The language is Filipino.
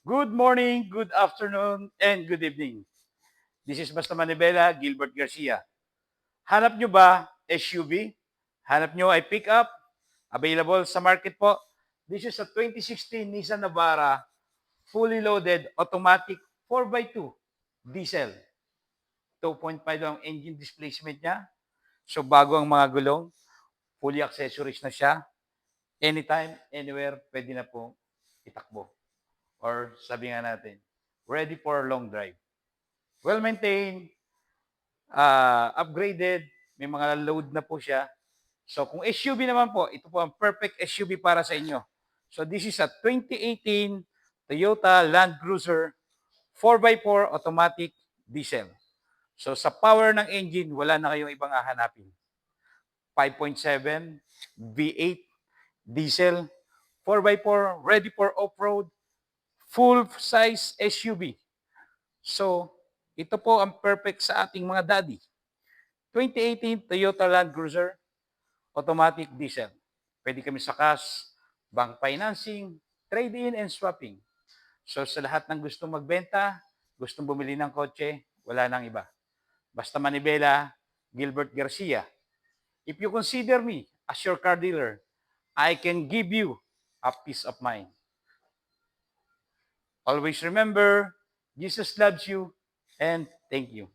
Good morning, good afternoon, and good evening. This is Basta Manibela, Gilbert Garcia. Hanap nyo ba SUV? Hanap nyo ay pickup? Available sa market po. This is a 2016 Nissan Navara, fully loaded, automatic 4x2 diesel. 2.5 ang engine displacement niya. So bago ang mga gulong, fully accessories na siya. Anytime, anywhere, pwede na po itakbo. Or sabi nga natin, ready for long drive. Well-maintained, upgraded, may mga load na po siya. So kung SUV naman po, ito po ang perfect SUV para sa inyo. So this is a 2018 Toyota Land Cruiser 4x4 automatic diesel. So sa power ng engine, wala na kayong ibang hahanapin. 5.7 V8 diesel 4x4 ready for off-road full size SUV. So ito po ang perfect sa ating mga daddy. 2018 Toyota Land Cruiser automatic diesel. Pwede kami sa cash, bank financing, trade-in and swapping. So sa lahat ng gustong magbenta, gustong bumili ng kotse, wala nang iba. Basta Manibela, Gilbert Garcia. If you consider me as your car dealer, I can give you a peace of mind. Always remember, Jesus loves you and thank you.